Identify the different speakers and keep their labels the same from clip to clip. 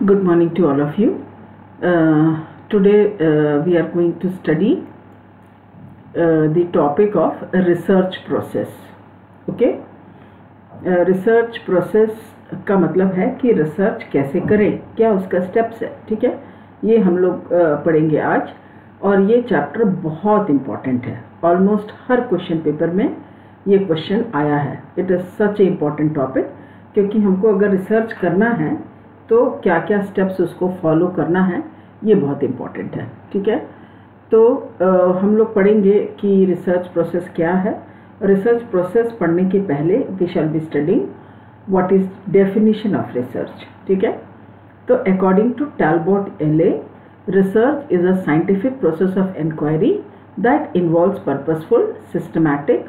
Speaker 1: Good morning to all of you. Today we are going to study the topic of research process. Okay? Research process का मतलब है कि research कैसे करें, क्या उसका स्टेप्स है. ठीक है, ये हम लोग पढ़ेंगे आज. और ये चैप्टर बहुत इम्पॉर्टेंट है. ऑलमोस्ट हर क्वेश्चन पेपर में ये क्वेश्चन आया है. It is such A important topic, क्योंकि हमको अगर रिसर्च करना है तो क्या क्या स्टेप्स उसको फॉलो करना है, ये बहुत इम्पॉर्टेंट है. ठीक है, तो हम लोग पढ़ेंगे कि रिसर्च प्रोसेस क्या है. रिसर्च प्रोसेस पढ़ने के पहले we shall be studying what is definition of research. ठीक है, तो according to Talbot L A. research is a scientific process of inquiry that involves purposeful, systematic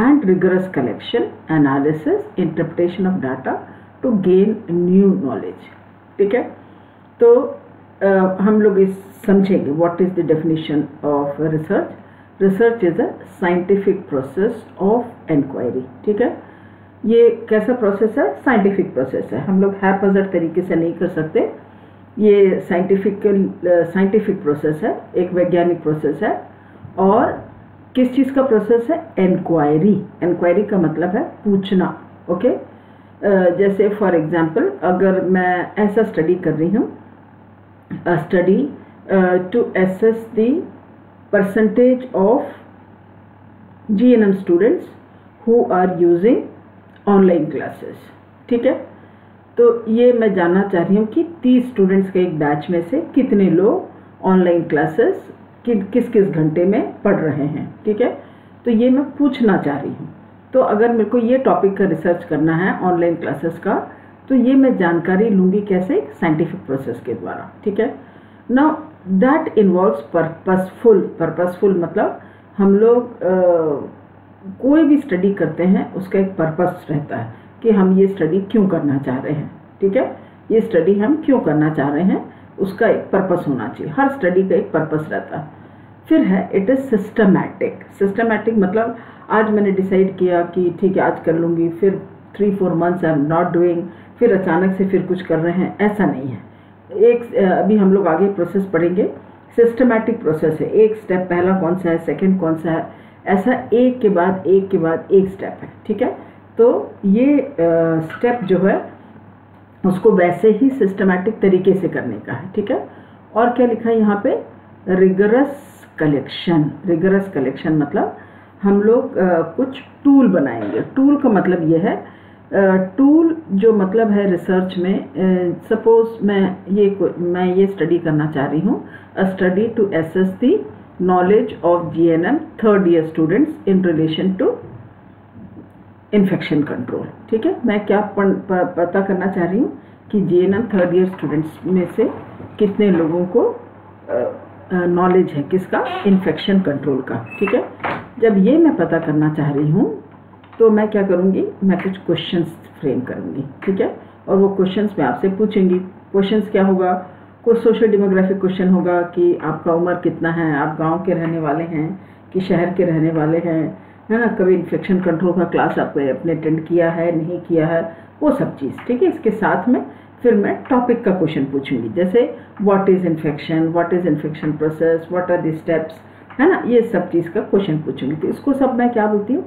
Speaker 1: and rigorous collection, analysis, interpretation of data to gain new knowledge. ठीक है, तो हम लोग इस समझेंगे what is the definition of research. Research is a scientific process of inquiry. ठीक है, ये कैसा प्रोसेस है? साइंटिफिक प्रोसेस है. हम लोग हैपहज़र्ड तरीके से नहीं कर सकते. ये साइंटिफिक प्रोसेस है, एक वैज्ञानिक प्रोसेस है. और किस चीज़ का प्रोसेस है? इंक्वायरी. इंक्वायरी का मतलब है पूछना. ओके, जैसे फॉर एग्जांपल अगर मैं ऐसा स्टडी कर रही हूँ, study to assess the percentage of GNM students who are using online classes. ठीक है, तो ये मैं जानना चाह रही हूँ कि 30 स्टूडेंट्स के एक बैच में से कितने लोग ऑनलाइन क्लासेस किस किस घंटे में पढ़ रहे हैं. ठीक है, तो ये मैं पूछना चाह रही हूँ. तो अगर मेरे को ये टॉपिक का रिसर्च करना है ऑनलाइन क्लासेस का, तो ये मैं जानकारी लूँगी कैसे? साइंटिफिक प्रोसेस के द्वारा. ठीक है, नाउ दैट इन्वॉल्व्स पर्पसफुल मतलब हम लोग कोई भी स्टडी करते हैं उसका एक पर्पस रहता है कि हम ये स्टडी क्यों करना चाह रहे हैं. ठीक है, ये स्टडी हम क्यों करना चाह रहे हैं, उसका एक पर्पस होना चाहिए. हर स्टडी का एक पर्पस रहता है. फिर है इट इज़ सिस्टमैटिक. सिस्टमैटिक मतलब आज मैंने डिसाइड किया कि ठीक है आज कर लूँगी, फिर 3-4 months I am not doing, फिर अचानक से फिर कुछ कर रहे हैं, ऐसा नहीं है. एक अभी हम लोग आगे प्रोसेस पढ़ेंगे. सिस्टमैटिक प्रोसेस है. एक स्टेप पहला कौन सा है, सेकेंड कौन सा है, ऐसा एक के बाद एक स्टेप है. ठीक है, तो ये स्टेप जो है उसको वैसे ही सिस्टमैटिक तरीके से करने का है. ठीक है, और क्या लिखा है यहाँ पे? Rigorous collection. रिगरस कलेक्शन मतलब हम लोग कुछ टूल बनाएंगे. टूल का मतलब ये है, टूल जो मतलब है रिसर्च में, सपोज मैं ये स्टडी करना चाह रही हूँ, a study to assess the knowledge of GNM third year students in relation to infection control. ठीक है, मैं क्या पता करना चाह रही हूँ कि GNM थर्ड ईयर स्टूडेंट्स में से कितने लोगों को नॉलेज है किसका? इन्फेक्शन कंट्रोल का. ठीक है, जब ये मैं पता करना चाह रही हूँ तो मैं क्या करूँगी? मैं कुछ क्वेश्चंस फ्रेम करूँगी. ठीक है, और वो क्वेश्चंस मैं आपसे पूछूंगी. क्वेश्चंस क्या होगा? कुछ सोशल डेमोग्राफिक क्वेश्चन होगा कि आपका उम्र कितना है, आप गाँव के रहने वाले हैं कि शहर के रहने वाले हैं, है ना, कभी इन्फेक्शन कंट्रोल का क्लास आपने अटेंड किया है नहीं किया है, वो सब चीज़. ठीक है, इसके साथ में फिर मैं टॉपिक का क्वेश्चन पूछूंगी, जैसे what is infection process, what are the steps, है ना, ये सब चीज़ का क्वेश्चन पूछूंगी. तो इसको सब मैं क्या बोलती हूँ?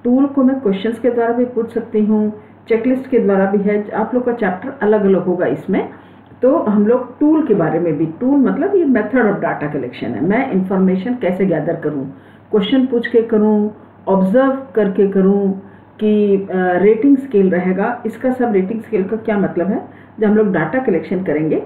Speaker 1: टूल को मैं क्वेश्चंस के द्वारा भी पूछ सकती हूँ, चेकलिस्ट के द्वारा भी है. आप लोग का चैप्टर अलग अलग होगा इसमें. तो हम लोग टूल के बारे में भी, टूल मतलब ये मेथड ऑफ डाटा कलेक्शन है. मैं इंफॉर्मेशन कैसे गैदर करूँ, क्वेश्चन पूछ के करूँ, ऑब्जर्व करके करूँ, कि रेटिंग स्केल रहेगा. इसका सब रेटिंग स्केल का क्या मतलब है? जब हम लोग डाटा कलेक्शन करेंगे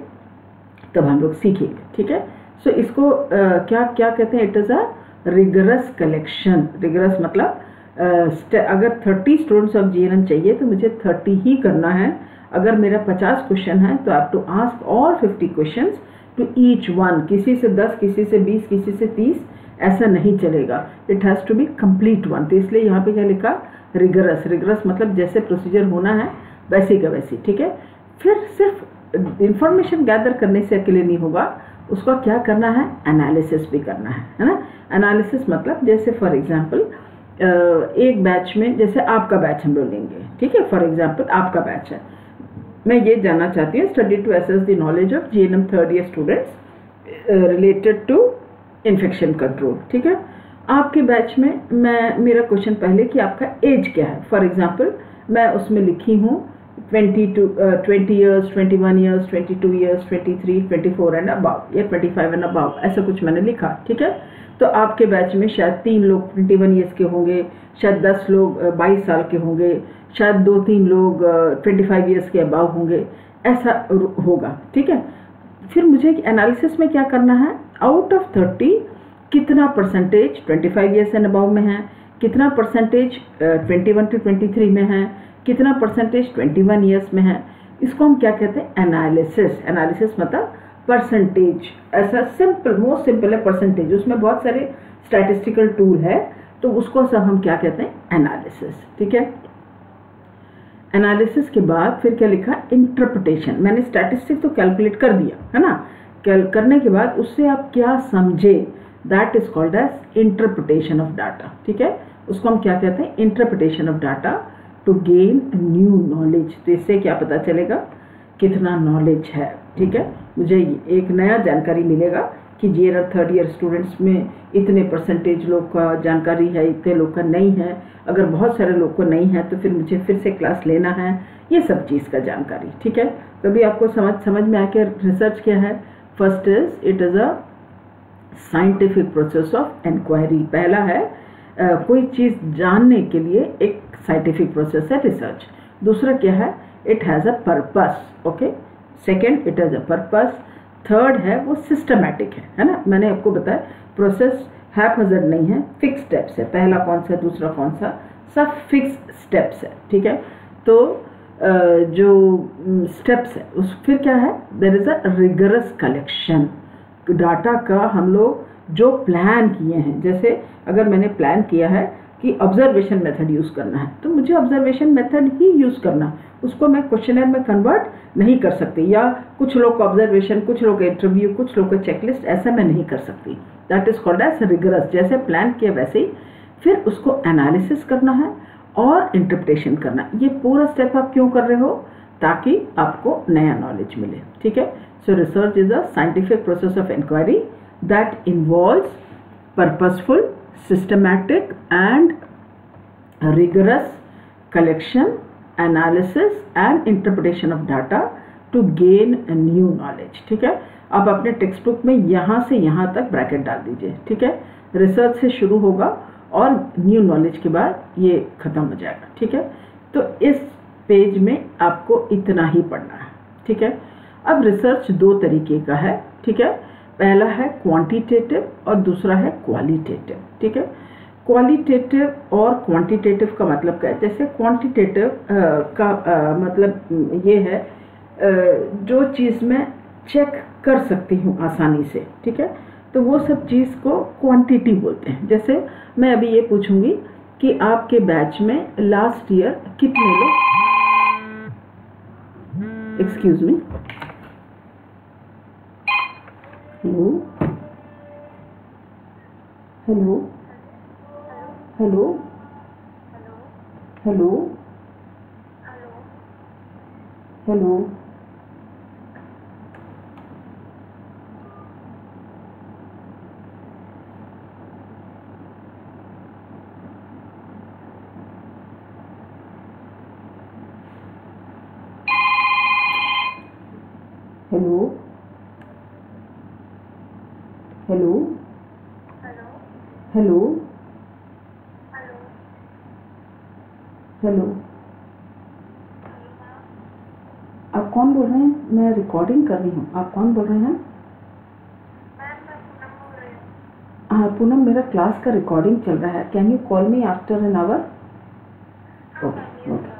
Speaker 1: तब हम लोग सीखेंगे. ठीक है, सो इसको क्या कहते हैं? It is a rigorous collection. Rigorous मतलब अगर 30 स्टूडेंट्स ऑफ GNM चाहिए तो मुझे 30 ही करना है. अगर मेरा 50 क्वेश्चन है तो आप to ask all 50 questions to each one. किसी से 10, किसी से 20, किसी से 30, ऐसा नहीं चलेगा. It has to be complete one. तो इसलिए यहाँ पे क्या लिखा? रिगरस मतलब जैसे प्रोसीजर होना है वैसे का वैसे. ठीक है, फिर सिर्फ इंफॉर्मेशन गैदर करने से अकेले नहीं होगा, उसका क्या करना है? एनालिसिस भी करना है ना. एनालिसिस मतलब जैसे फॉर एग्जांपल एक बैच में, जैसे आपका बैच हम लोग लेंगे. ठीक है, फॉर एग्जांपल आपका बैच है, मैं ये जानना चाहती हूँ, study to assess the knowledge of GNM third year students related to infection control. ठीक है, आपके बैच में मेरा क्वेश्चन पहले कि आपका एज क्या है। फॉर एग्जांपल मैं उसमें लिखी हूँ 20 years, 21 years, 22 years, 23, 24 and above या 25 एंड अबाव, ऐसा कुछ मैंने लिखा। ठीक है, तो आपके बैच में शायद 3 लोग 21 ईयर्स के होंगे, शायद 10 लोग 22 साल के होंगे, शायद 2-3 लोग 25 ईयर्स के अबाव होंगे, ऐसा होगा। ठीक है, फिर मुझे एनालिसिस में क्या करना है, आउट ऑफ 30 कितना परसेंटेज 25 ईयर्स एंड अबाव में है, कितना परसेंटेज 21 to 23 में है, कितना परसेंटेज 21 ईयर्स में है। इसको हम क्या कहते हैं, एनालिसिस। एनालिसिस मतलब परसेंटेज, ऐसा सिंपल, मोस्ट सिंपल है परसेंटेज, उसमें बहुत सारे स्टैटिस्टिकल टूल है, तो उसको सब हम क्या कहते हैं, एनालिसिस। ठीक है, एनालिसिस के बाद फिर क्या लिखा, इंटरप्रिटेशन। मैंने स्टैटिस्टिक तो कैलकुलेट कर दिया है ना, करने के बाद उससे आप क्या समझे, that is called as interpretation of data. ठीक है, उसको हम क्या कहते हैं, interpretation of data to gain new knowledge. तो इससे क्या पता चलेगा कितना नॉलेज है। ठीक है, मुझे एक नया जानकारी मिलेगा कि GNM थर्ड ईयर स्टूडेंट्स में इतने परसेंटेज लोग का जानकारी है, इतने लोग का नहीं है। अगर बहुत सारे लोग को नहीं है तो फिर मुझे फिर से क्लास लेना है, ये सब चीज़ का जानकारी। ठीक है, तो अभी आपको समझ में आके रिसर्च क्या है। First is it is a scientific process of inquiry. पहला है कोई चीज़ जानने के लिए एक साइंटिफिक प्रोसेस है रिसर्च। दूसरा क्या है, it has a purpose. Okay, second it has a purpose. Third है वो सिस्टमैटिक है ना। मैंने आपको बताया प्रोसेस हैपहज़र्ड नहीं है, फिक्स स्टेप्स है। पहला कौन सा, दूसरा कौन सा, सब फिक्स स्टेप्स है। ठीक है, तो जो स्टेप्स है उस फिर क्या है, there is a rigorous collection. Data का हम लोग जो प्लान किए हैं, जैसे अगर मैंने प्लान किया है कि ऑब्जर्वेशन मेथड यूज़ करना है, तो मुझे ऑब्जर्वेशन मेथड ही यूज़ करना, उसको मैं क्वेश्चनर में कन्वर्ट नहीं कर सकती, या कुछ लोग का ऑब्जर्वेशन, कुछ लोग का इंटरव्यू, कुछ लोग का चेकलिस्ट, ऐसा मैं नहीं कर सकती। That is called as rigorous. जैसे प्लान किया वैसे ही फिर उसको एनालिसिस करना है और इंटरप्रिटेशन करना। ये पूरा स्टेप आप क्यों कर रहे हो, ताकि आपको नया नॉलेज मिले। ठीक है, so research is a scientific process of inquiry that involves purposeful, systematic and rigorous collection, analysis and interpretation of data to gain a new knowledge। ठीक है, आप अपने टेक्स्ट बुक में यहाँ से यहाँ तक ब्रैकेट डाल दीजिए। ठीक है, रिसर्च से शुरू होगा और न्यू नॉलेज के बाद ये खत्म हो जाएगा। ठीक है, तो इस पेज में आपको इतना ही पढ़ना है। ठीक है, अब रिसर्च दो तरीके का है। ठीक है, पहला है क्वांटिटेटिव और दूसरा है क्वालिटेटिव। ठीक है, क्वालिटेटिव और क्वांटिटेटिव का मतलब क्या है, जैसे क्वांटिटेटिव का मतलब ये है जो चीज़ मैं चेक कर सकती हूँ आसानी से। ठीक है, तो वो सब चीज़ को क्वांटिटी बोलते हैं। जैसे मैं अभी ये पूछूंगी कि आपके बैच में लास्ट ईयर कितने लोग, excuse me, hello hello hello hello hello, hello hello hello hello, आप कौन बोल रहे हैं? मैं रिकॉर्डिंग कर रही हूँ। आप कौन बोल रहे हैं? हाँ पूनम, मेरा क्लास का रिकॉर्डिंग चल रहा है। Can you call me after an hour? Okay okay.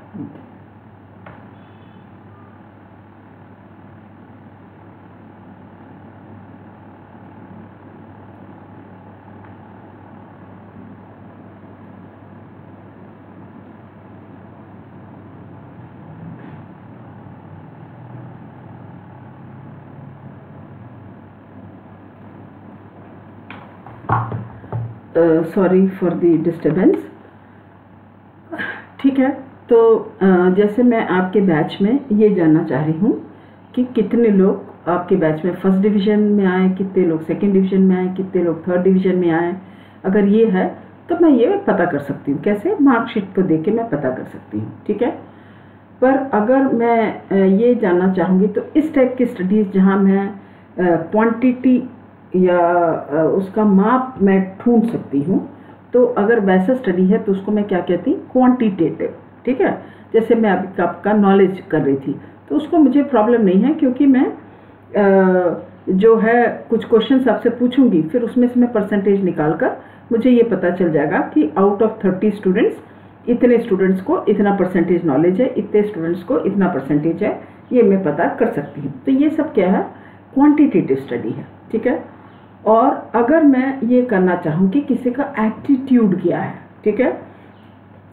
Speaker 1: Sorry for the disturbance. ठीक है, तो जैसे मैं आपके बैच में ये जानना चाह रही हूँ कि कितने लोग आपके बैच में फर्स्ट डिवीज़न में आए, कितने लोग सेकंड डिवीज़न में आए, कितने लोग थर्ड डिवीज़न में आए। अगर ये है तो मैं ये पता कर सकती हूँ। कैसे? मार्कशीट को देख के मैं पता कर सकती हूँ, ठीक है। पर अगर मैं ये जानना चाहूँगी तो इस टाइप की स्टडीज़ जहाँ मैं क्वांटिटी या उसका माप मैं ढूंढ सकती हूँ, तो अगर वैसा स्टडी है तो उसको मैं क्या कहती हूँ? क्वांटिटेटिव, ठीक है। जैसे मैं अभी आपका नॉलेज कर रही थी तो उसको मुझे प्रॉब्लम नहीं है, क्योंकि मैं जो है कुछ क्वेश्चंस आपसे पूछूंगी, फिर उसमें से मैं परसेंटेज निकाल कर मुझे ये पता चल जाएगा कि आउट ऑफ 30 स्टूडेंट्स इतने स्टूडेंट्स को इतना परसेंटेज नॉलेज है, इतने स्टूडेंट्स को इतना परसेंटेज है, ये मैं पता कर सकती हूँ। तो ये सब क्या है? क्वांटिटेटिव स्टडी है, ठीक है। और अगर मैं ये करना चाहूँ कि किसी का एटीट्यूड क्या है, ठीक है।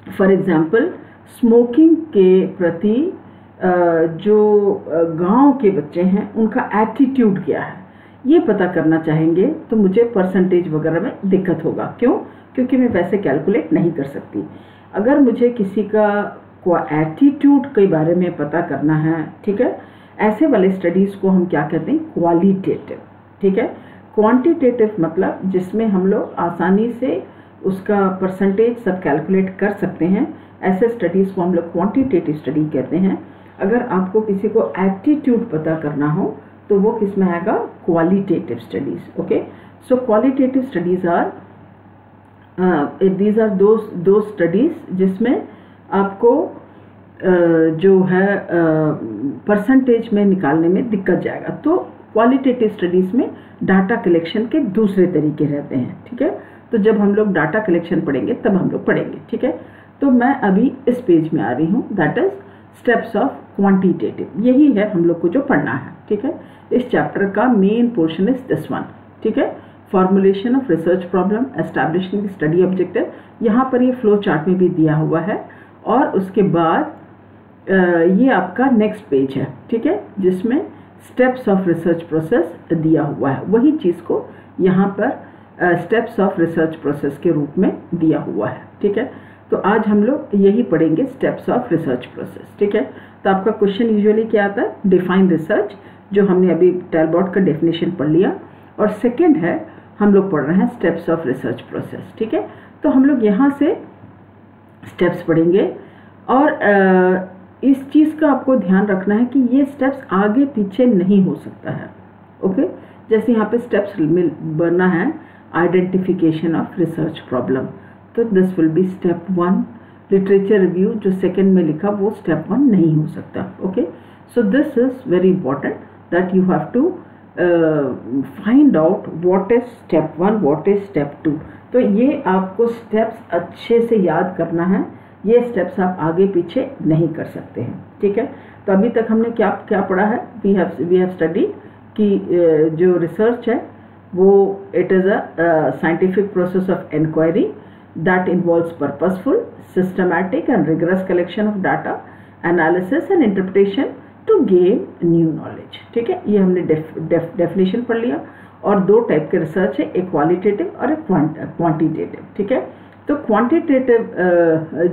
Speaker 1: फॉर एग्जाम्पल स्मोकिंग के प्रति जो गांव के बच्चे हैं उनका एटीट्यूड क्या है, ये पता करना चाहेंगे तो मुझे परसेंटेज वगैरह में दिक्कत होगा। क्यों? क्योंकि मैं वैसे कैलकुलेट नहीं कर सकती। अगर मुझे किसी का एटीट्यूड के बारे में पता करना है, ठीक है, ऐसे वाले स्टडीज़ को हम क्या कहते हैं? क्वालिटेटिव, ठीक है। क्वांटिटेटिव मतलब जिसमें हम लोग आसानी से उसका परसेंटेज सब कैलकुलेट कर सकते हैं, ऐसे स्टडीज़ को हम लोग क्वांटिटेटिव स्टडी कहते हैं। अगर आपको किसी को एटीट्यूड पता करना हो तो वो किस में आएगा? Qualitative studies, okay. So qualitative studies are these are दो स्टडीज़ जिसमें आपको जो है परसेंटेज में निकालने में दिक्कत जाएगा। तो क्वालिटेटिव स्टडीज़ में डाटा कलेक्शन के दूसरे तरीके रहते हैं, ठीक है। तो जब हम लोग डाटा कलेक्शन पढ़ेंगे तब हम लोग पढ़ेंगे, ठीक है। तो मैं अभी इस पेज में आ रही हूँ, that is steps of quantitative. यही है हम लोग को जो पढ़ना है, ठीक है। इस चैप्टर का main portion is this one, ठीक है। Formulation of research problem, establishing the study objective, यहाँ पर ये फ्लो चार्ट में भी दिया हुआ है। और उसके बाद ये आपका नेक्स्ट पेज है, ठीक है, जिसमें स्टेप्स ऑफ रिसर्च प्रोसेस दिया हुआ है। वही चीज़ को यहाँ पर स्टेप्स ऑफ रिसर्च प्रोसेस के रूप में दिया हुआ है, ठीक है। तो आज हम लोग यही पढ़ेंगे, स्टेप्स ऑफ रिसर्च प्रोसेस, ठीक है। तो आपका क्वेश्चन यूजुअली क्या आता है? डिफाइन रिसर्च, जो हमने अभी टैलबॉट का डेफिनेशन पढ़ लिया। और सेकंड है हम लोग पढ़ रहे हैं स्टेप्स ऑफ रिसर्च प्रोसेस, ठीक है। तो हम लोग यहाँ से स्टेप्स पढ़ेंगे। और इस चीज़ का आपको ध्यान रखना है कि ये स्टेप्स आगे पीछे नहीं हो सकता है, ओके। जैसे यहाँ पे स्टेप्स बनना है identification of research problem, so this will be step 1। Literature review जो सेकंड में लिखा वो स्टेप 1 नहीं हो सकता, okay. So this is very important that you have to find out what is step 1, what is step 2। तो ये आपको स्टेप्स अच्छे से याद करना है, ये स्टेप्स आप आगे पीछे नहीं कर सकते हैं, ठीक है। तो अभी तक हमने क्या क्या पढ़ा है? वी हैव स्टडी कि जो रिसर्च है वो it is a scientific process of inquiry that involves purposeful, systematic and rigorous collection of data, analysis and interpretation to gain new knowledge, ठीक है। ये हमने डेफिनेशन पढ़ लिया। और दो टाइप के रिसर्च है, एक क्वालिटेटिव और एक क्वांटिटेटिव, ठीक है। तो क्वांटिटेटिव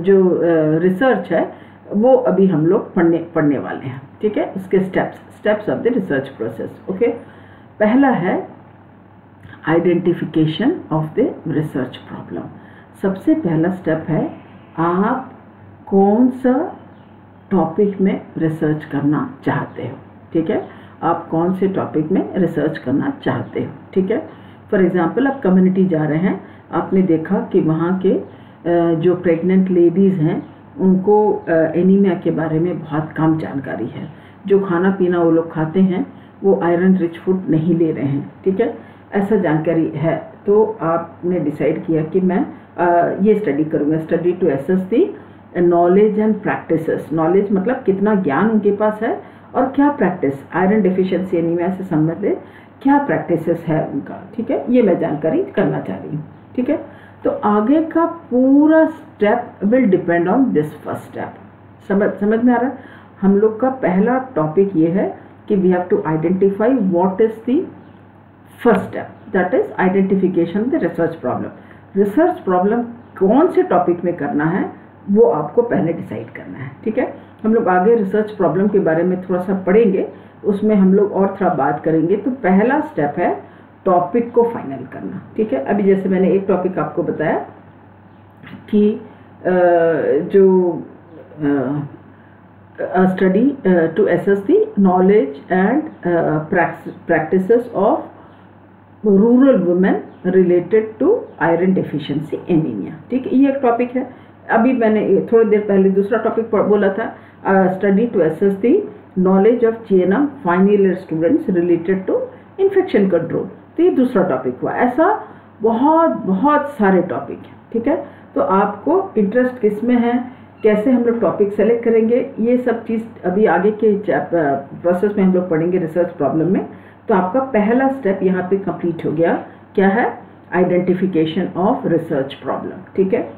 Speaker 1: जो रिसर्च है वो अभी हम लोग पढ़ने वाले हैं, ठीक है। उसके steps of the research process, okay. पहला है identification of the research problem. सबसे पहला स्टेप है आप कौन सा टॉपिक में रिसर्च करना चाहते हो, ठीक है। आप कौन से टॉपिक में रिसर्च करना चाहते हो, ठीक है। फॉर एग्जांपल आप कम्युनिटी जा रहे हैं, आपने देखा कि वहाँ के जो प्रेग्नेंट लेडीज़ हैं उनको एनीमिया के बारे में बहुत कम जानकारी है। जो खाना पीना वो लोग खाते हैं वो आयरन रिच फूड नहीं ले रहे हैं, ठीक है, ऐसा जानकारी है। तो आपने डिसाइड किया कि मैं ये स्टडी करूँगा, study to assess the knowledge and practices. Knowledge मतलब कितना ज्ञान उनके पास है, और क्या प्रैक्टिस आयरन डिफिशिएंसी एनीमिया से संबंधित क्या प्रैक्टिसेस है उनका, ठीक है, ये मैं जानकारी करना चाह रही हूँ, ठीक है। तो आगे का पूरा step will depend on this first step. समझ में आ रहा है? हम लोग का पहला टॉपिक ये है कि we have to identify what is the first step, that is identification the research problem. Research problem कौन से टॉपिक में करना है वो आपको पहले डिसाइड करना है। ठीक है, हम लोग आगे रिसर्च प्रॉब्लम के बारे में थोड़ा सा पढ़ेंगे, उसमें हम लोग और थोड़ा बात करेंगे। तो पहला स्टेप है टॉपिक को फाइनल करना। ठीक है, अभी जैसे मैंने एक टॉपिक आपको बताया कि जो study to assess the knowledge and practices of rural women related to iron deficiency anaemia. ठीक है, ये एक टॉपिक है। अभी मैंने थोड़ी देर पहले दूसरा टॉपिक बोला था, study to assess the knowledge of GNM final year students related to infection control. तो ये दूसरा टॉपिक हुआ। ऐसा बहुत बहुत सारे टॉपिक हैं। ठीक है, तो आपको इंटरेस्ट किस में है, कैसे हम लोग टॉपिक सेलेक्ट करेंगे, ये सब चीज़ अभी आगे के प्रोसेस में हम लोग पढ़ेंगे रिसर्च प्रॉब्लम में। तो आपका पहला स्टेप यहाँ पे कंप्लीट हो गया। क्या है? Identification of research problem. ठीक है,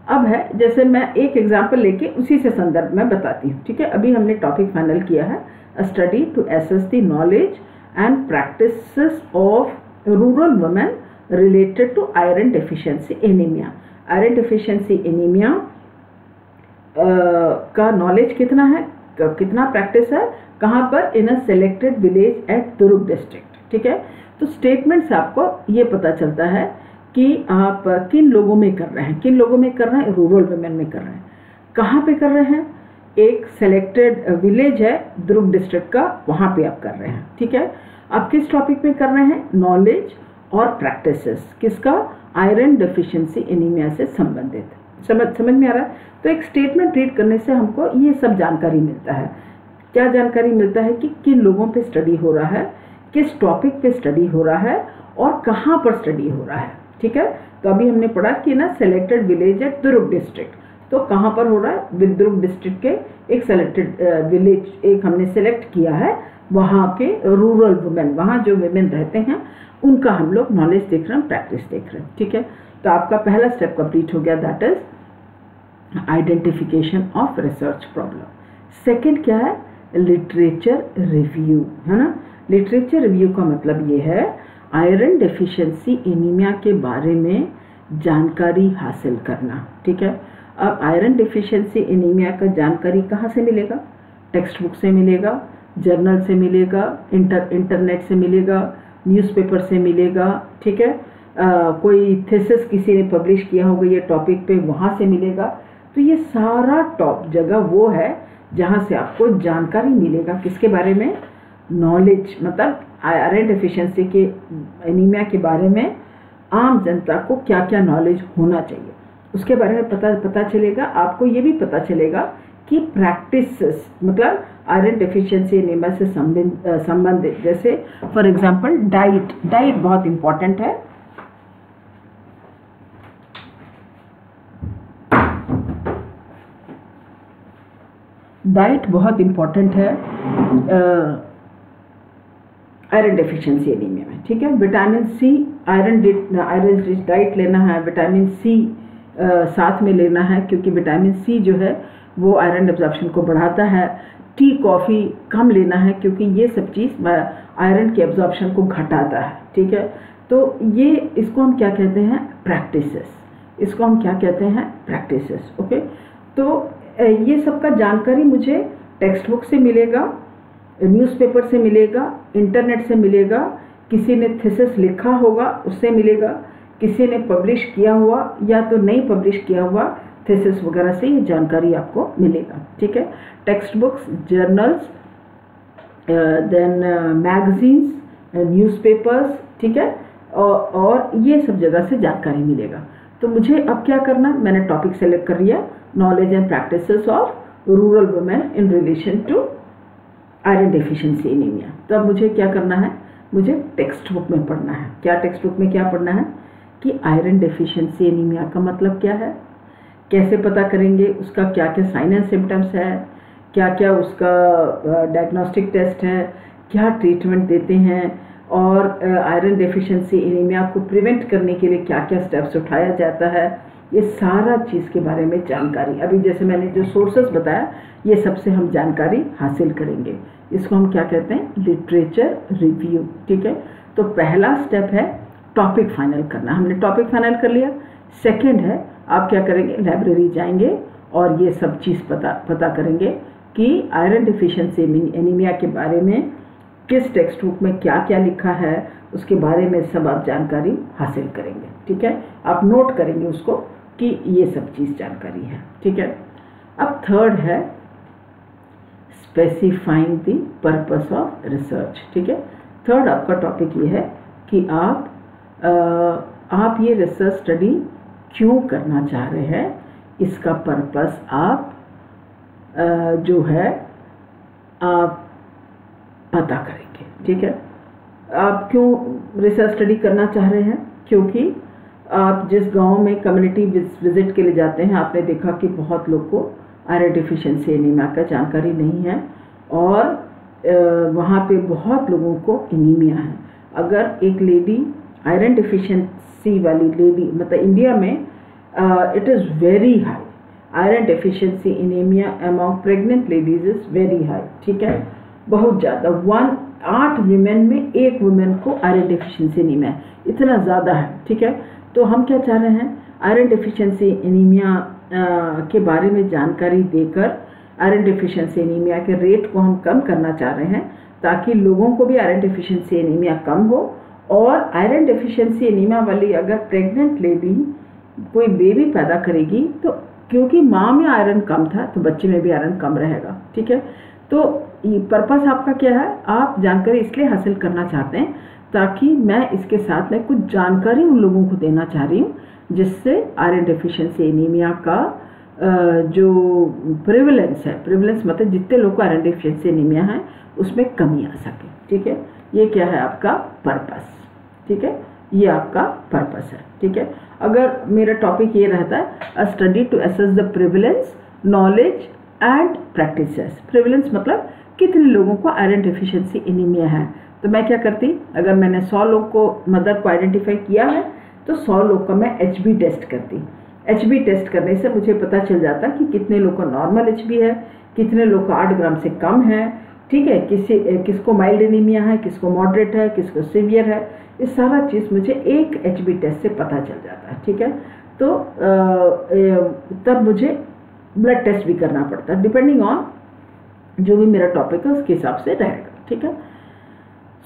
Speaker 1: अब है जैसे मैं एक एग्जाम्पल लेके उसी से संदर्भ में बताती हूँ। ठीक है, अभी हमने टॉपिक फाइनल किया है, a study to assess the knowledge and practices of rural women related to iron deficiency anaemia. Iron deficiency anaemia का नॉलेज कितना है, कितना प्रैक्टिस है, कहाँ पर? In a selected village at Durg district. ठीक है, तो स्टेटमेंट से आपको ये पता चलता है कि आप किन लोगों में कर रहे हैं, किन लोगों में कर रहे हैं, रूरल वुमेन में कर रहे हैं। कहाँ पे कर रहे हैं? एक सेलेक्टेड विलेज है दुर्ग डिस्ट्रिक्ट का, वहाँ पे आप कर रहे हैं। ठीक है, आप किस टॉपिक में कर रहे हैं? नॉलेज और प्रैक्टिसेस, किसका? आयरन डेफिशिएंसी एनीमिया से संबंधित। समझ में आ रहा है? तो एक स्टेटमेंट रीड करने से हमको ये सब जानकारी मिलता है। क्या जानकारी मिलता है कि किन लोगों पे स्टडी हो रहा है, किस टॉपिक पे स्टडी हो रहा है और कहाँ पर स्टडी हो रहा है। ठीक है, तो अभी हमने पढ़ा कि ना selected village at Durg district, तो कहाँ पर हो रहा है? दुर्ग डिस्ट्रिक्ट के एक सेलेक्टेड विलेज एक हमने सेलेक्ट किया है, वहाँ के रूरल वुमेन, वहाँ जो वुमेन रहते हैं उनका हम लोग नॉलेज देख रहे हैं, प्रैक्टिस देख रहे हैं। ठीक है, तो आपका पहला स्टेप कंप्लीट हो गया, that is identification of research problem. Second क्या है? लिटरेचर रिव्यू, है ना। लिटरेचर रिव्यू का मतलब ये है आयरन डेफिशिएंसी एनीमिया के बारे में जानकारी हासिल करना। ठीक है, अब आयरन डेफिशिएंसी एनीमिया का जानकारी कहाँ से मिलेगा? टेक्स्ट बुक से मिलेगा, जर्नल से मिलेगा, इंटरनेट से मिलेगा, न्यूज़पेपर से मिलेगा। ठीक है, कोई थीसिस किसी ने पब्लिश किया होगा ये टॉपिक पे, वहाँ से मिलेगा। तो ये सारा टॉप जगह वो है जहाँ से आपको जानकारी मिलेगा किसके बारे में? नॉलेज, मतलब आयरन डेफिशिएंसी के एनीमिया के बारे में आम जनता को क्या क्या नॉलेज होना चाहिए उसके बारे में पता चलेगा। आपको ये भी पता चलेगा कि प्रैक्टिसेस, मतलब आयरन डेफिशिएंसी एनीमिया से संबंधित, जैसे फॉर एग्जांपल डाइट बहुत इम्पॉर्टेंट है। डाइट बहुत इम्पॉर्टेंट है आयरन डेफिशिएंसी एनीमिया में। ठीक है, vitamin C, iron rich diet लेना है, विटामिन सी साथ में लेना है, क्योंकि विटामिन सी जो है वो आयरन एब्जॉर्प्शन को बढ़ाता है। टी कॉफ़ी कम लेना है, क्योंकि ये सब चीज़ आयरन के एब्जॉर्प्शन को घटाता है। ठीक है, तो ये इसको हम क्या कहते हैं? प्रैक्टिसेस। इसको हम क्या कहते हैं? प्रैक्टिसेस। ओके, तो ये सब का जानकारी मुझे टेक्स्ट बुक से मिलेगा, न्यूज़पेपर से मिलेगा, इंटरनेट से मिलेगा, किसी ने थीसिस लिखा होगा उससे मिलेगा, किसी ने पब्लिश किया हुआ या तो नहीं पब्लिश किया हुआ थीसिस वगैरह से ये जानकारी आपको मिलेगा। ठीक है, text books, journals, then magazines, newspapers. ठीक है, और ये सब जगह से जानकारी मिलेगा। तो मुझे अब क्या करना? मैंने टॉपिक सेलेक्ट कर लिया, knowledge and practices of rural women in relation to iron deficiency anaemia. तो अब मुझे क्या करना है? मुझे टेक्स्ट बुक में पढ़ना है। क्या टेक्स्ट बुक में क्या पढ़ना है? कि आयरन डेफिशिएंसी एनीमिया का मतलब क्या है, कैसे पता करेंगे, उसका क्या क्या साइन एंड सिम्टम्स है, क्या क्या उसका डायग्नोस्टिक टेस्ट है, क्या ट्रीटमेंट देते हैं, और आयरन डेफिशिएंसी एनीमिया को प्रिवेंट करने के लिए क्या क्या स्टेप्स उठाया जाता है, ये सारा चीज़ के बारे में जानकारी। अभी जैसे मैंने जो सोर्सेस बताया, ये सबसे हम जानकारी हासिल करेंगे। इसको हम क्या कहते हैं? Literature review. ठीक है, तो पहला स्टेप है टॉपिक फाइनल करना। हमने टॉपिक फाइनल कर लिया। सेकंड है आप क्या करेंगे? लाइब्रेरी जाएंगे और ये सब चीज़ पता करेंगे कि आयरन डिफिशिएंसी एनीमिया के बारे में किस टेक्स्ट बुक में क्या क्या लिखा है, उसके बारे में सब आप जानकारी हासिल करेंगे। ठीक है, आप नोट करेंगे उसको कि ये सब चीज़ जानकारी है। ठीक है, अब थर्ड है specifying the purpose of research. ठीक है, थर्ड आपका टॉपिक ये है कि आप ये रिसर्च स्टडी क्यों करना चाह रहे हैं, इसका पर्पस आप जो है आप पता करेंगे। ठीक है, आप क्यों रिसर्च स्टडी करना चाह रहे हैं? क्योंकि आप जिस गांव में कम्युनिटी विजिट के लिए जाते हैं, आपने देखा कि बहुत लोग को आयरन डिफिशिएंसी एनीमिया का जानकारी नहीं है और वहाँ पे बहुत लोगों को एनीमिया है। अगर एक लेडी आयरन डिफिशिएंसी वाली लेडी, मतलब इंडिया में it is very high, iron deficiency anaemia among pregnant ladies is very high. ठीक है, बहुत ज़्यादा, 8 वीमेन में 1 वुमेन को आयरन डिफिशिएंसी एनीमिया, इतना ज़्यादा है। ठीक है, तो हम क्या चाह रहे हैं, आयरन डिफिशिएंसी एनीमिया के बारे में जानकारी देकर आयरन डिफिशिएंसी एनीमिया के रेट को हम कम करना चाह रहे हैं, ताकि लोगों को भी आयरन डिफिशिएंसी एनीमिया कम हो। और आयरन डिफिशिएंसी एनीमिया वाली अगर प्रेग्नेंट लेडी कोई बेबी पैदा करेगी, तो क्योंकि माँ में आयरन कम था तो बच्चे में भी आयरन कम रहेगा। ठीक है, तो पर्पस आपका क्या है, आप जानकारी इसलिए हासिल करना चाहते हैं ताकि मैं इसके साथ में कुछ जानकारी उन लोगों को देना चाह रही हूँ जिससे आयरन डिफिशिएंसी एनीमिया का जो प्रिवलेंस है, प्रिवलेंस मतलब जितने लोग को आयरन डिफिशिएंसी एनीमिया है उसमें कमी आ सके। ठीक है, ये क्या है आपका पर्पस। ठीक है, ये आपका पर्पस है। ठीक है, अगर मेरा टॉपिक ये रहता है a study to assess the prevalence, knowledge and practices. Prevalence मतलब कितने लोगों को आयरन डिफिशिएंसी एनीमिया है, तो मैं क्या करती, अगर मैंने 100 लोग को मदर को आइडेंटिफाई किया है तो 100 लोग का मैं HB टेस्ट करती। HB टेस्ट करने से मुझे पता चल जाता कि कितने लोग को नॉर्मल HB है, कितने लोग को 8 ग्राम से कम है। ठीक है, किसको माइल्ड एनीमिया है, किसको मॉडरेट है, किसको सीवियर है, ये सारा चीज़ मुझे एक HB टेस्ट से पता चल जाता है। ठीक है, तो तब मुझे ब्लड टेस्ट भी करना पड़ता है, डिपेंडिंग ऑन जो भी मेरा टॉपिक है उसके हिसाब से रहेगा। ठीक है,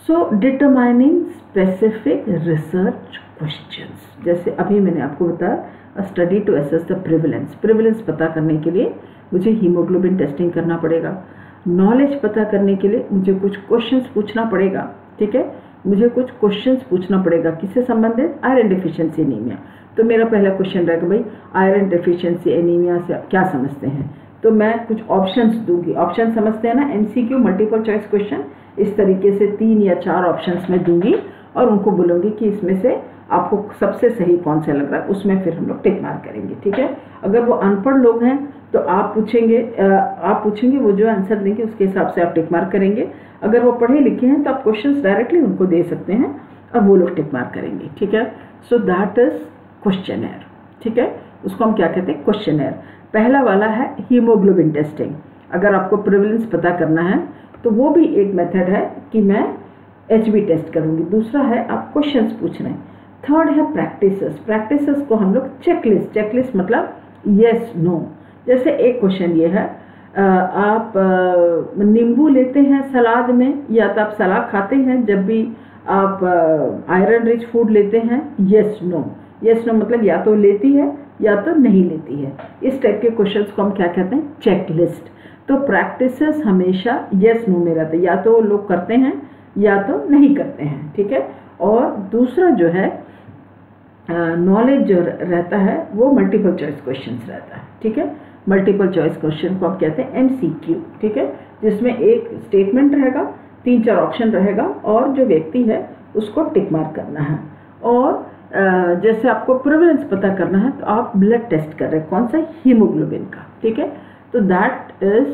Speaker 1: so determining specific research questions, जैसे अभी मैंने आपको बताया study to assess the prevalence. Prevalence पता करने के लिए मुझे हीमोग्लोबिन टेस्टिंग करना पड़ेगा। नॉलेज पता करने के लिए मुझे कुछ क्वेश्चंस पूछना पड़ेगा। ठीक है, मुझे कुछ क्वेश्चंस पूछना पड़ेगा किससे संबंधित, आयरन डिफिशिएंसी एनीमिया। तो मेरा पहला क्वेश्चन रहेगा, भाई आयरन डिफिशिएंसी एनीमिया से आप क्या समझते हैं, तो मैं कुछ ऑप्शंस दूंगी। ऑप्शन समझते हैं ना, MCQ मल्टीपल चॉइस क्वेश्चन, इस तरीके से 3 या 4 ऑप्शंस में दूंगी और उनको बोलूँगी कि इसमें से आपको सबसे सही कौन सा लग रहा है, उसमें फिर हम लोग टिक मार करेंगे। ठीक है, अगर वो अनपढ़ लोग हैं तो आप पूछेंगे वो जो आंसर देंगे उसके हिसाब से आप टिक मार करेंगे। अगर वो पढ़े लिखे हैं तो आप क्वेश्चंस डायरेक्टली उनको दे सकते हैं और वो लोग टिक मार करेंगे। ठीक है, सो दैट इज क्वेश्चनर। ठीक है, उसको हम क्या कहते हैं, क्वेश्चनर। पहला वाला है हीमोग्लोबिन टेस्टिंग। अगर आपको प्रिवलेंस पता करना है तो वो भी एक मेथड है कि मैं HB टेस्ट करूँगी। दूसरा है आप क्वेश्चंस पूछ रहे हैं। थर्ड है प्रैक्टिसेस। प्रैक्टिसेस को हम लोग चेकलिस्ट मतलब यस नो। जैसे एक क्वेश्चन ये है, आप नींबू लेते हैं सलाद में, या तो आप सलाद खाते हैं जब भी आप आयरन रिच फूड लेते हैं, यस नो। यस नो मतलब या तो लेती है या तो नहीं लेती है। इस टाइप के क्वेश्चंस को हम क्या कहते हैं, चेकलिस्ट। तो प्रैक्टिसेस हमेशा यस नो में रहते हैं, या तो लोग करते हैं या तो नहीं करते हैं। ठीक है, और दूसरा जो है नॉलेज जो रहता है वो मल्टीपल चॉइस क्वेश्चंस रहता है। ठीक है, मल्टीपल चॉइस क्वेश्चन को हम कहते हैं MCQ। ठीक है, जिसमें एक स्टेटमेंट रहेगा, 3-4 ऑप्शन रहेगा और जो व्यक्ति है उसको टिक मार्क करना है। और जैसे आपको प्रिवलेंस पता करना है तो आप ब्लड टेस्ट कर रहे हैं, कौन सा, हीमोग्लोबिन का। ठीक है, तो that is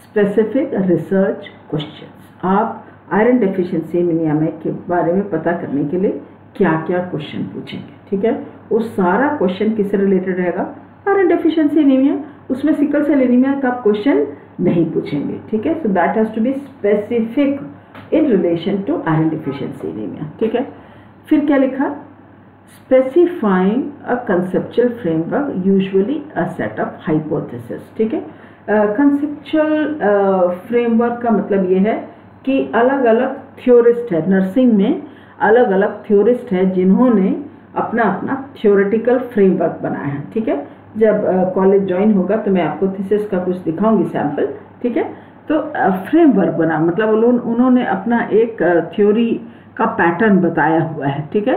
Speaker 1: specific research questions. आप आयरन डेफिशिएंसी एनीमिया के बारे में पता करने के लिए क्या क्या क्वेश्चन पूछेंगे। ठीक है, वो सारा क्वेश्चन किससे रिलेटेड रहेगा, आयरन डेफिशिएंसी एनीमिया। उसमें सिकल सेल एनीमिया का क्वेश्चन नहीं पूछेंगे। ठीक है, so that has to be specific in relation to iron deficiency anaemia. ठीक है, फिर क्या लिखा, specifying a conceptual framework, usually a set of hypothesis. ठीक है, कंसेप्चुअल फ्रेमवर्क का मतलब ये है कि अलग अलग थ्योरिस्ट है, नर्सिंग में अलग अलग थ्योरिस्ट है जिन्होंने अपना अपना थ्योरेटिकल फ्रेमवर्क बनाया है। ठीक है, जब कॉलेज ज्वाइन होगा तो मैं आपको थीसिस का कुछ दिखाऊंगी सैम्पल। ठीक है, तो फ्रेमवर्क बना मतलब उन्होंने अपना एक थ्योरी का पैटर्न बताया हुआ है। ठीक है,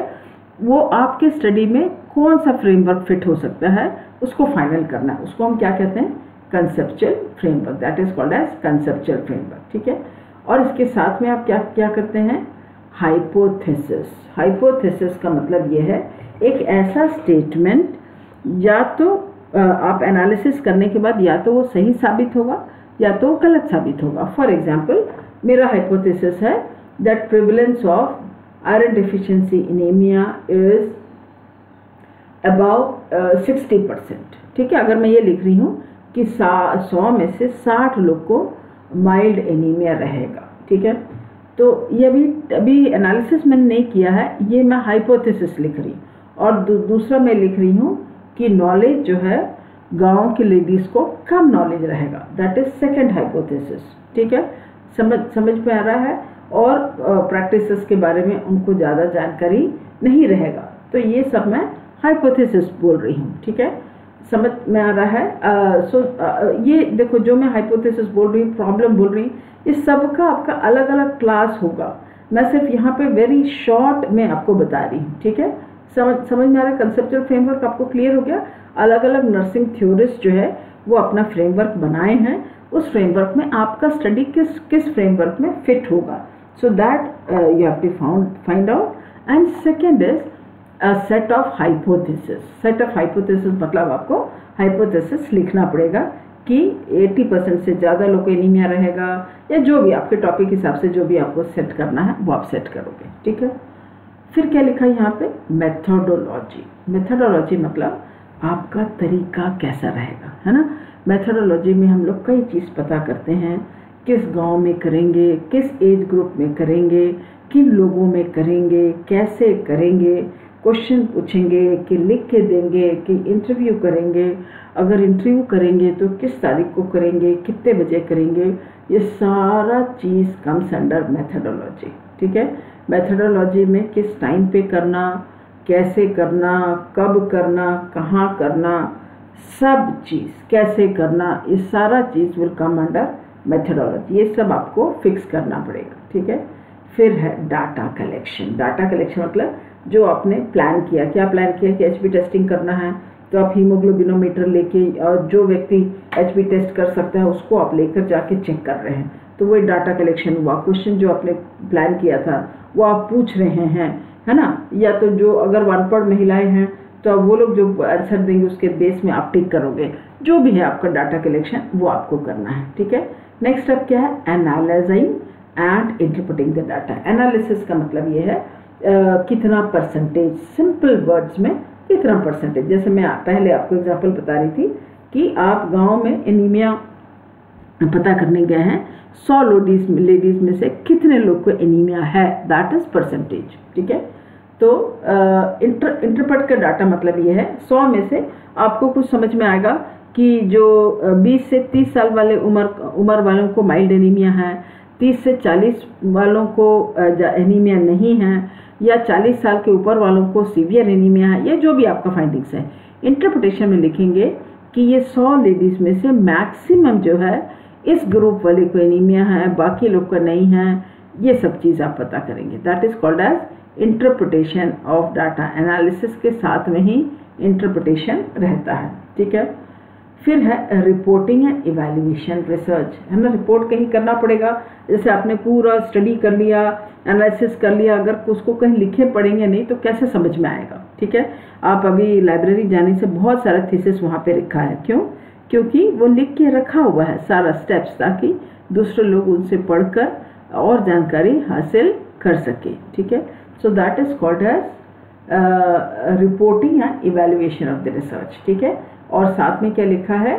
Speaker 1: वो आपके स्टडी में कौन सा फ्रेमवर्क फिट हो सकता है उसको फाइनल करना है, उसको हम क्या कहते हैं, conceptual framework, that is called as conceptual framework. ठीक है, और इसके साथ में आप क्या क्या करते हैं, हाइपोथेसिस। हाइपोथेसिस का मतलब ये है एक ऐसा स्टेटमेंट, या तो आप एनालिसिस करने के बाद या तो वो सही साबित होगा या तो गलत साबित होगा। फॉर एग्जाम्पल, मेरा हाइपोथेसिस है that prevalence of iron deficiency anaemia is about 60%। ठीक है, अगर मैं ये लिख रही हूँ कि 100 में से 60 लोग को माइल्ड एनीमिया रहेगा। ठीक है, तो ये अभी एनालिसिस मैंने नहीं किया है, ये मैं हाइपोथेसिस लिख रही हूँ। और दूसरा मैं लिख रही हूँ कि नॉलेज जो है गांव की लेडीज़ को कम नॉलेज रहेगा, दैट इज सेकंड हाइपोथेसिस। ठीक है, समझ में आ रहा है, और प्रैक्टिसेस के बारे में उनको ज़्यादा जानकारी नहीं रहेगा, तो ये सब मैं हाइपोथेसिस बोल रही हूँ। ठीक है, समझ में आ रहा है। ये देखो, जो मैं हाइपोथेसिस बोल रही हूँ, प्रॉब्लम बोल रही हूँ, इस सब का आपका अलग अलग क्लास होगा, मैं सिर्फ यहाँ पे वेरी शॉर्ट में आपको बता रही हूँ। ठीक है, समझ में आ रहा है, कंसेप्चुअल फ्रेमवर्क आपको क्लियर हो गया। अलग अलग नर्सिंग थ्योरिस्ट जो है वो अपना फ्रेमवर्क बनाए हैं, उस फ्रेमवर्क में आपका स्टडी किस फ्रेमवर्क में फिट होगा, so that you have to find out. And second is a set of hypothesis. Set of hypothesis मतलब आपको हाइपोथेसिस लिखना पड़ेगा कि 80% से ज़्यादा लोग को एनीमिया रहेगा, या जो भी आपके टॉपिक के हिसाब से जो भी आपको सेट करना है वो आप सेट करोगे। ठीक है, फिर क्या लिखा है यहाँ पे, मेथोडोलॉजी। मेथोडोलॉजी मतलब आपका तरीका कैसा रहेगा, है ना। मेथोडोलॉजी में हम लोग कई चीज़ पता करते हैं, किस गांव में करेंगे, किस एज ग्रुप में करेंगे, किन लोगों में करेंगे, कैसे करेंगे, क्वेश्चन पूछेंगे कि लिख के देंगे कि इंटरव्यू करेंगे, अगर इंटरव्यू करेंगे तो किस तारीख को करेंगे, कितने बजे करेंगे, ये सारा चीज़ कम्स अंडर मेथोडोलॉजी। ठीक है, मेथोडोलॉजी में किस टाइम पे करना, कैसे करना, कब करना, कहाँ करना, सब चीज़ कैसे करना, ये सारा चीज़ विल कम अंडर मेथोडोलॉजी। ये सब आपको फिक्स करना पड़ेगा। ठीक है, फिर है डाटा कलेक्शन। डाटा कलेक्शन मतलब जो आपने प्लान किया, क्या प्लान किया कि एचबी टेस्टिंग करना है, तो आप हीमोग्लोबिनोमीटर लेके, और जो व्यक्ति एचबी टेस्ट कर सकता है उसको आप लेकर जाके चेक कर रहे हैं, तो वो डाटा कलेक्शन हुआ। क्वेश्चन जो आपने प्लान किया था वो आप पूछ रहे हैं, है ना। या तो जो अगर अनपढ़ महिलाएं हैं तो अब वो लोग जो आंसर देंगे उसके बेस में आप टिक करोगे, जो भी है आपका डाटा कलेक्शन वो आपको करना है। ठीक है, नेक्स्ट स्टेप क्या है, analysing and interpreting the data. Analysis का मतलब ये है कितना परसेंटेज, सिंपल वर्ड्स में कितना परसेंटेज। जैसे मैं पहले आपको एग्जांपल बता रही थी कि आप गांव में एनीमिया पता करने गए हैं, 100 लेडीज में से कितने लोग को एनीमिया है, दैट इज परसेंटेज। ठीक है, तो इंटरप्रेट का डाटा मतलब ये है 100 में से आपको कुछ समझ में आएगा कि जो 20 से 30 साल वाले उम्र वालों को माइल्ड एनीमिया है, 30 से 40 वालों को एनीमिया नहीं है, या 40 साल के ऊपर वालों को सीवियर एनीमिया है, ये जो भी आपका फाइंडिंग्स है। इंटरप्रिटेशन में लिखेंगे कि ये 100 लेडीज़ में से मैक्सिमम जो है इस ग्रुप वाले को एनीमिया है, बाकी लोग का नहीं है, ये सब चीज़ आप पता करेंगे। That is called as interpretation of data. Analysis के साथ में ही इंटरप्रिटेशन रहता है। ठीक है, फिर है रिपोर्टिंग एंड इवैल्यूएशन रिसर्च, है ना। रिपोर्ट कहीं करना पड़ेगा, जैसे आपने पूरा स्टडी कर लिया, एनालिसिस कर लिया, अगर उसको कहीं लिखे पढ़ेंगे नहीं तो कैसे समझ में आएगा। ठीक है, आप अभी लाइब्रेरी जाने से बहुत सारा थीसिस वहाँ पे लिखा है, क्यों, क्योंकि वो लिख के रखा हुआ है सारा स्टेप्स, ताकि दूसरे लोग उनसे पढ़कर और जानकारी हासिल कर सके। ठीक है, so that is called as reporting and evaluation of the research. ठीक है, और साथ में क्या लिखा है,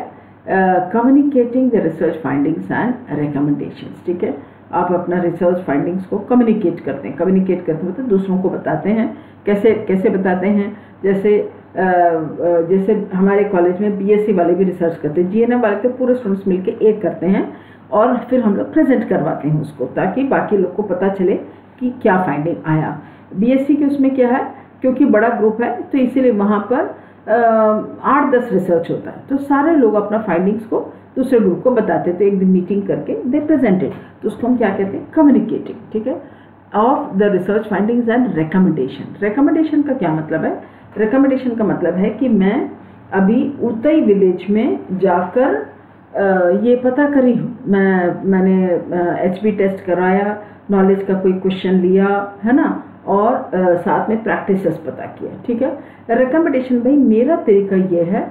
Speaker 1: communicating the research findings and recommendations. ठीक है, आप अपना रिसर्च फाइंडिंग्स को कम्युनिकेट करते हैं। कम्युनिकेट करते मतलब दूसरों को बताते हैं। कैसे कैसे बताते हैं? जैसे हमारे कॉलेज में बीएससी वाले भी रिसर्च करते हैं, जीएनएम वाले तो पूरे स्टूडेंट्स मिलकर एक करते हैं और फिर हम लोग प्रेजेंट करवाते हैं उसको, ताकि बाकी लोग को पता चले कि क्या फाइंडिंग आया। बीएससी के उसमें क्या है, क्योंकि बड़ा ग्रुप है तो इसीलिए वहाँ पर 8-10 रिसर्च होता है, तो सारे लोग अपना फाइंडिंग्स को दूसरे ग्रुप को बताते थे। एक दिन मीटिंग करके दे प्रेजेंटेड, तो उसको हम क्या कहते हैं? कम्युनिकेटिंग। ठीक है, of the research findings and recommendation. Recommendation का क्या मतलब है? रिकमेंडेशन का मतलब है कि मैं अभी उतई विलेज में जाकर ये पता करी हूँ, मैंने HB टेस्ट कराया, नॉलेज का कोई क्वेश्चन लिया है ना, और साथ में प्रैक्टिसेस पता किया। ठीक है, रिकमेंडेशन भाई मेरा तरीका ये है,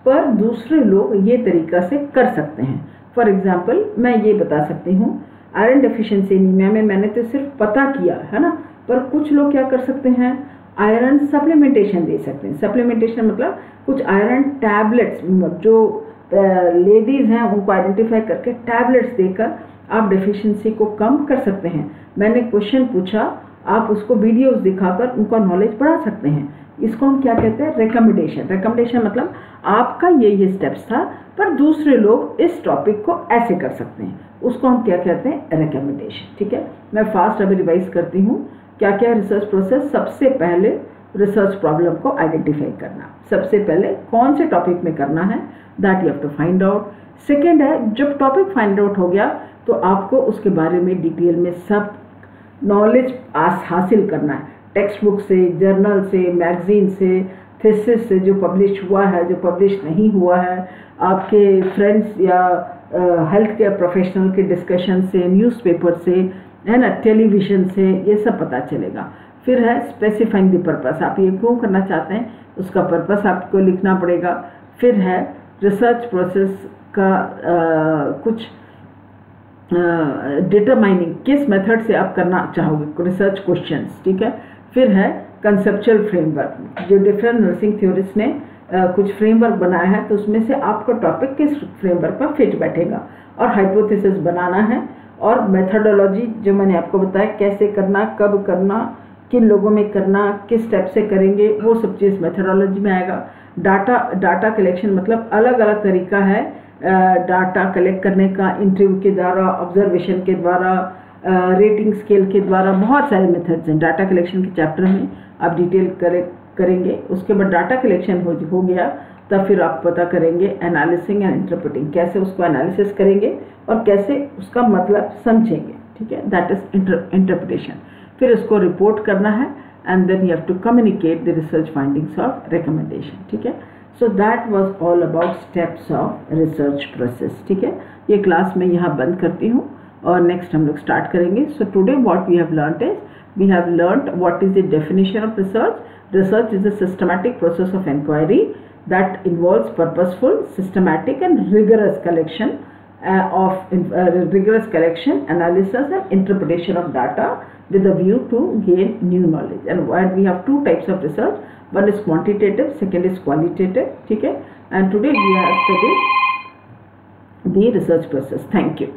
Speaker 1: पर दूसरे लोग ये तरीका से कर सकते हैं। फॉर एग्जाम्पल मैं ये बता सकती हूँ, आयरन डेफिशिएंसी एनीमिया में मैंने तो सिर्फ पता किया है ना, पर कुछ लोग क्या कर सकते हैं? आयरन सप्लीमेंटेशन दे सकते हैं। सप्लीमेंटेशन मतलब कुछ आयरन टैबलेट्स, जो लेडीज़ हैं उनको आइडेंटिफाई करके टैबलेट्स देकर आप डेफिशिएंसी को कम कर सकते हैं। मैंने क्वेश्चन पूछा, आप उसको वीडियोस दिखाकर उनका नॉलेज बढ़ा सकते हैं। इसको हम क्या कहते हैं? रिकमेंडेशन। रिकमेंडेशन मतलब आपका ये स्टेप्स था, पर दूसरे लोग इस टॉपिक को ऐसे कर सकते हैं, उसको हम क्या कहते हैं? रिकमेंडेशन। ठीक है, मैं फास्ट अभी रिवाइज करती हूँ। क्या क्या रिसर्च प्रोसेस? सबसे पहले रिसर्च प्रॉब्लम को आइडेंटिफाई करना, सबसे पहले कौन से टॉपिक में करना है, that you have to find out. Second है, जब टॉपिक फाइंड आउट हो गया तो आपको उसके बारे में डिटेल में सब नॉलेज हासिल करना है, टेक्स्ट बुक से, जर्नल से, मैगजीन से, थीसिस से, जो पब्लिश हुआ है, जो पब्लिश नहीं हुआ है, आपके फ्रेंड्स या हेल्थ केयर प्रोफेशनल के डिस्कशन से, न्यूज़पेपर से, है ना, टेलीविज़न से, ये सब पता चलेगा। फिर है स्पेसिफाइंग द पर्पस, आप ये क्यों करना चाहते हैं, उसका पर्पस आपको लिखना पड़ेगा। फिर है रिसर्च प्रोसेस का कुछ डिटरमाइनिंग, किस मेथड से आप करना चाहोगे रिसर्च क्वेश्चंस। ठीक है, फिर है कंसेप्चुअल फ्रेमवर्क, जो डिफरेंट नर्सिंग थ्योरिस्ट ने कुछ फ्रेमवर्क बनाया है, तो उसमें से आपका टॉपिक किस फ्रेमवर्क पर फिट बैठेगा। और हाइपोथेसिस बनाना है, और मेथडोलॉजी जो मैंने आपको बताया, कैसे करना, कब करना, किन लोगों में करना, किस स्टेप से करेंगे, वो सब चीज़ मेथडोलॉजी में आएगा। डाटा कलेक्शन मतलब अलग अलग तरीका है डाटा कलेक्ट करने का, इंटरव्यू के द्वारा, ऑब्जर्वेशन के द्वारा, रेटिंग स्केल के द्वारा, बहुत सारे मेथड्स हैं। डाटा कलेक्शन के चैप्टर में आप डिटेल करेंगे। उसके बाद डाटा कलेक्शन हो गया, तब फिर आप पता करेंगे एनालिसिंग एंड इंटरप्रेटिंग, कैसे उसको एनालिसिस करेंगे और कैसे उसका मतलब समझेंगे। ठीक है, दैट इज इंटरप्रिटेशन। फिर उसको रिपोर्ट करना है, and then you have to communicate the research findings of recommendation. ठीक है, so that was all about steps of research process. ठीक है, ये क्लास मैं यहाँ बंद करती हूँ और नेक्स्ट हम लोग स्टार्ट करेंगे। So today what we have learned is, we have learnt what is the definition of research. Research is a systematic process of inquiry that involves purposeful, systematic and rigorous collection, analysis and interpretation of data with a view to gain new knowledge. And we have two types of research. One is quantitative, second is qualitative. Okay? And today we have studied the research process. Thank you.